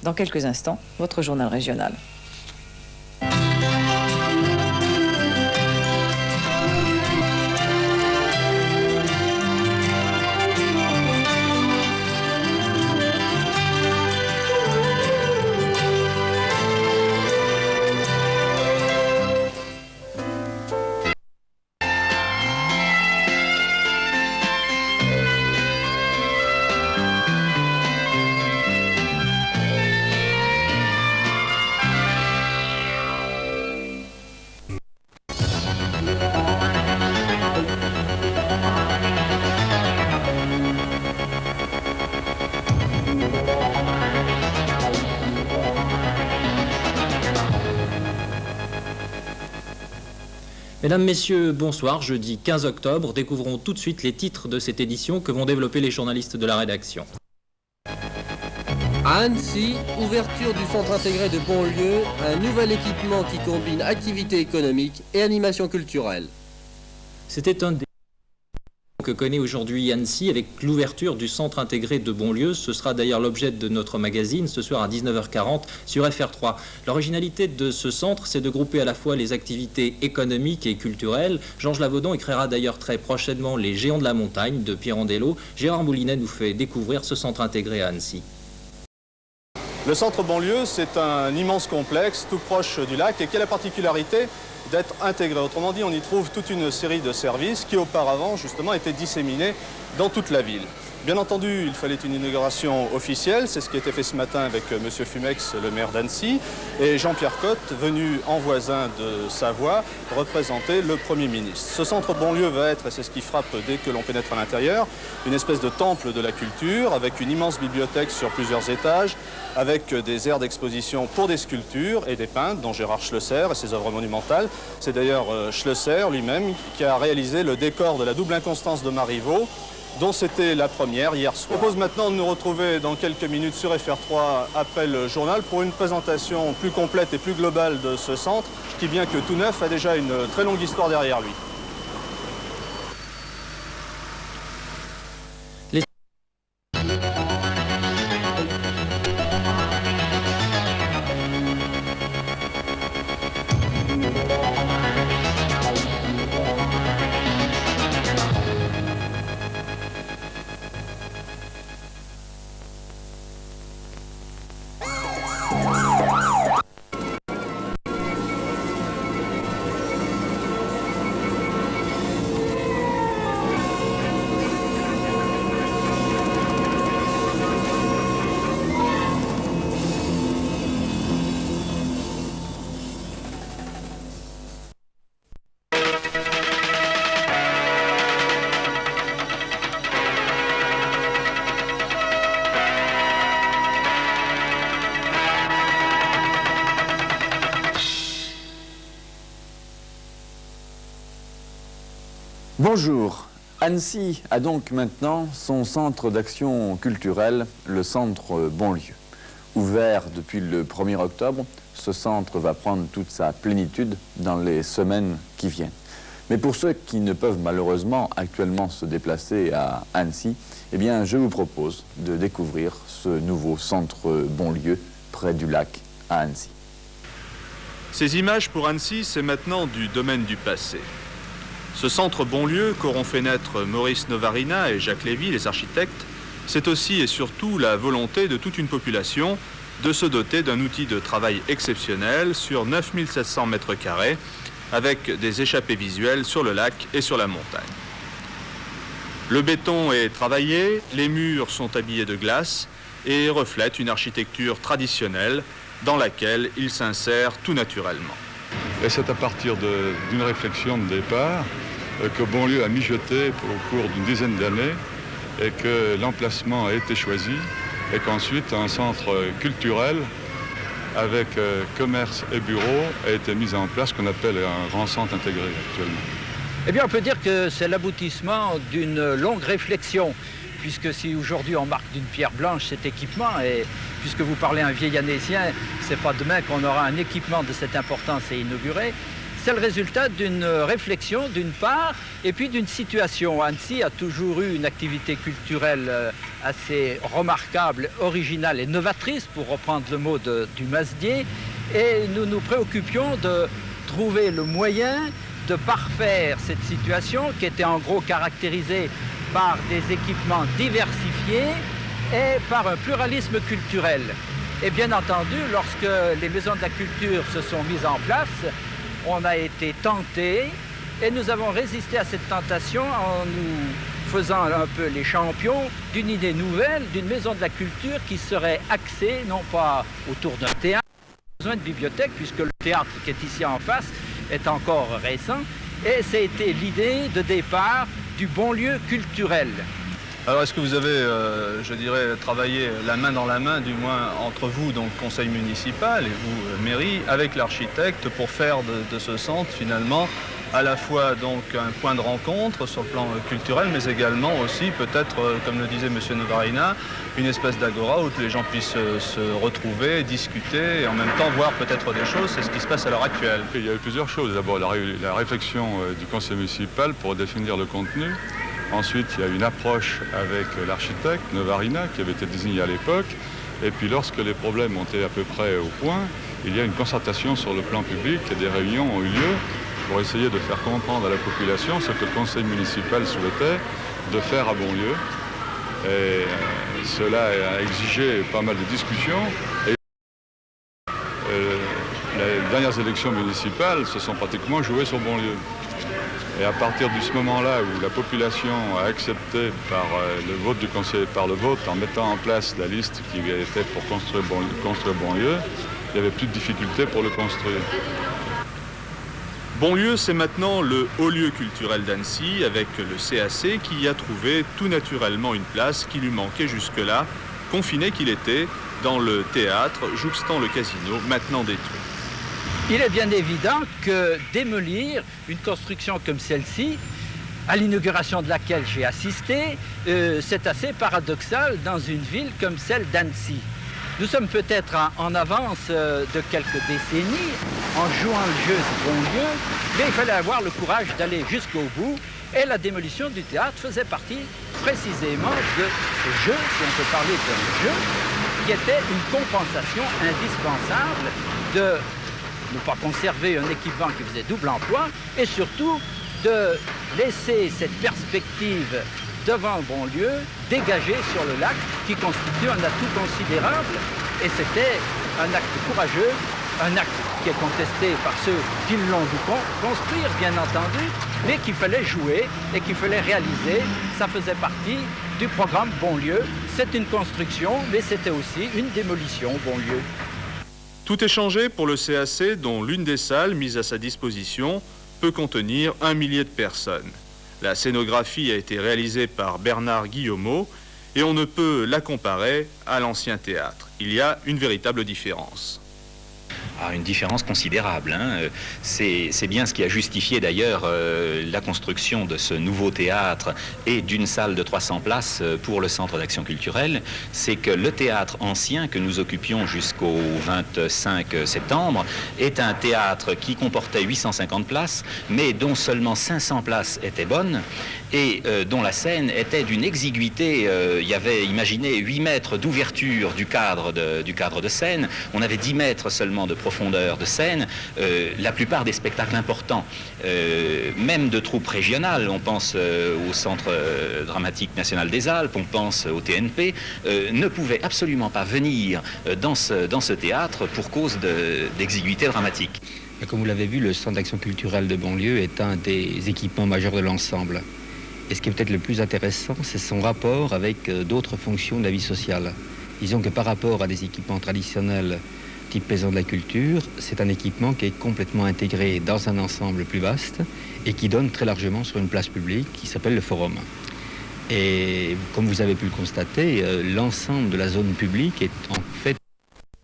Dans quelques instants, votre journal régional. Mesdames, Messieurs, bonsoir. Jeudi 15 octobre, découvrons tout de suite les titres de cette édition que vont développer les journalistes de la rédaction. À Annecy, ouverture du centre intégré de Bonlieu, un nouvel équipement qui combine activité économique et animation culturelle. C'était un des que connaît aujourd'hui Annecy avec l'ouverture du centre intégré de Bonlieu. Ce sera d'ailleurs l'objet de notre magazine ce soir à 19h40 sur FR3. L'originalité de ce centre, c'est de grouper à la fois les activités économiques et culturelles. Georges Lavaudon écrira d'ailleurs très prochainement Les Géants de la Montagne de Pirandello. Gérard Moulinet nous fait découvrir ce centre intégré à Annecy. Le centre Bonlieu, c'est un immense complexe tout proche du lac et qui a la particularité d'être intégré. Autrement dit, on y trouve toute une série de services qui auparavant, justement, étaient disséminés dans toute la ville. Bien entendu, il fallait une inauguration officielle, c'est ce qui a été fait ce matin avec M. Fumex, le maire d'Annecy, et Jean-Pierre Cotte, venu en voisin de Savoie, représenter le Premier ministre. Ce centre Bonlieu va être, et c'est ce qui frappe dès que l'on pénètre à l'intérieur, une espèce de temple de la culture, avec une immense bibliothèque sur plusieurs étages, avec des aires d'exposition pour des sculptures et des peintres, dont Gérard Schlesser et ses œuvres monumentales. C'est d'ailleurs Schlesser lui-même qui a réalisé le décor de la double inconstance de Marivaux, dont c'était la première hier soir. Je propose maintenant de nous retrouver dans quelques minutes sur FR3 après le journal pour une présentation plus complète et plus globale de ce centre qui, bien que tout neuf, a déjà une très longue histoire derrière lui. Bonjour. Annecy a donc maintenant son centre d'action culturelle, le centre Bonlieu. Ouvert depuis le 1er octobre, ce centre va prendre toute sa plénitude dans les semaines qui viennent. Mais pour ceux qui ne peuvent malheureusement actuellement se déplacer à Annecy, eh bien, je vous propose de découvrir ce nouveau centre Bonlieu près du lac à Annecy. Ces images pour Annecy, c'est maintenant du domaine du passé. Ce centre Bonlieu qu'auront fait naître Maurice Novarina et Jacques Lévy, les architectes, c'est aussi et surtout la volonté de toute une population de se doter d'un outil de travail exceptionnel sur 9700 mètres carrés avec des échappées visuelles sur le lac et sur la montagne. Le béton est travaillé, les murs sont habillés de glace et reflètent une architecture traditionnelle dans laquelle il s'insère tout naturellement. Et c'est à partir d'une réflexion de départ que Bonlieu a mijoté au cours d'une dizaine d'années et que l'emplacement a été choisi et qu'ensuite un centre culturel avec commerce et bureaux a été mis en place, qu'on appelle un grand centre intégré actuellement. Eh bien, on peut dire que c'est l'aboutissement d'une longue réflexion, puisque si aujourd'hui on marque d'une pierre blanche cet équipement, et puisque vous parlez un vieil Annésien, c'est pas demain qu'on aura un équipement de cette importance et inauguré, c'est le résultat d'une réflexion d'une part et puis d'une situation. Annecy a toujours eu une activité culturelle assez remarquable, originale et novatrice, pour reprendre le mot du Masdier, et nous nous préoccupions de trouver le moyen de parfaire cette situation qui était en gros caractérisée par des équipements diversifiés et par un pluralisme culturel. Et bien entendu, lorsque les maisons de la culture se sont mises en place, on a été tentés et nous avons résisté à cette tentation en nous faisant un peu les champions d'une idée nouvelle, d'une maison de la culture qui serait axée non pas autour d'un théâtre, besoin de bibliothèque puisque le théâtre qui est ici en face est encore récent, et c'était l'idée de départ du bon-lieu culturel. Alors est-ce que vous avez, je dirais, travaillé la main dans la main, du moins entre vous, donc conseil municipal, et vous, mairie, avec l'architecte pour faire de ce centre finalement à la fois donc un point de rencontre sur le plan culturel, mais également aussi peut-être, comme le disait M. Novarina, une espèce d'agora où les gens puissent se retrouver, discuter et en même temps voir peut-être des choses. C'est ce qui se passe à l'heure actuelle. Il y a eu plusieurs choses. D'abord la réflexion du conseil municipal pour définir le contenu. Ensuite, il y a une approche avec l'architecte Novarina qui avait été désigné à l'époque. Et puis lorsque les problèmes ont été à peu près au point, il y a une concertation sur le plan public et des réunions ont eu lieu pour essayer de faire comprendre à la population ce que le conseil municipal souhaitait de faire à Bonlieu. Et cela a exigé pas mal de discussions. Et les dernières élections municipales se sont pratiquement jouées sur Bonlieu. Et à partir de ce moment-là où la population a accepté par le vote du conseil, par le vote en mettant en place la liste qui était pour construire Bonlieu, il n'y avait plus de difficulté pour le construire. Bonlieu, c'est maintenant le haut lieu culturel d'Annecy avec le CAC qui y a trouvé tout naturellement une place qui lui manquait jusque-là, confiné qu'il était dans le théâtre jouxtant le casino, maintenant détruit. Il est bien évident que démolir une construction comme celle-ci, à l'inauguration de laquelle j'ai assisté, c'est assez paradoxal dans une ville comme celle d'Annecy. Nous sommes peut-être en avance de quelques décennies en jouant le jeu du Bonlieu, mais il fallait avoir le courage d'aller jusqu'au bout, et la démolition du théâtre faisait partie précisément de ce jeu, si on peut parler d'un jeu, qui était une compensation indispensable de ne pas conserver un équipement qui faisait double emploi et surtout de laisser cette perspective devant Bonlieu dégagée sur le lac qui constitue un atout considérable. Et c'était un acte courageux, un acte qui est contesté par ceux qui l'ont vu construire, bien entendu, mais qu'il fallait jouer et qu'il fallait réaliser. Ça faisait partie du programme Bonlieu. C'est une construction, mais c'était aussi une démolition, Bonlieu. Tout est changé pour le CAC dont l'une des salles mises à sa disposition peut contenir 1 millier de personnes. La scénographie a été réalisée par Bernard Guillaumeau et on ne peut la comparer à l'ancien théâtre. Il y a une véritable différence. Une différence considérable. C'est bien ce qui a justifié d'ailleurs la construction de ce nouveau théâtre et d'une salle de 300 places pour le Centre d'action culturelle. C'est que le théâtre ancien que nous occupions jusqu'au 25 septembre est un théâtre qui comportait 850 places, mais dont seulement 500 places étaient bonnes et dont la scène était d'une exiguïté. Il y avait, imaginez, 8 mètres d'ouverture du cadre de scène. On avait 10 mètres seulement de profondeur de scène. La plupart des spectacles importants, même de troupes régionales, on pense au Centre dramatique national des Alpes, on pense au TNP, ne pouvaient absolument pas venir dans ce théâtre pour cause d'exiguïté dramatique. Comme vous l'avez vu, le Centre d'action culturelle de Bonlieu est un des équipements majeurs de l'ensemble. Et ce qui est peut-être le plus intéressant, c'est son rapport avec d'autres fonctions de la vie sociale. Disons que par rapport à des équipements traditionnels type maison de la culture, c'est un équipement qui est complètement intégré dans un ensemble plus vaste et qui donne très largement sur une place publique qui s'appelle le Forum. Et comme vous avez pu le constater, l'ensemble de la zone publique est en fait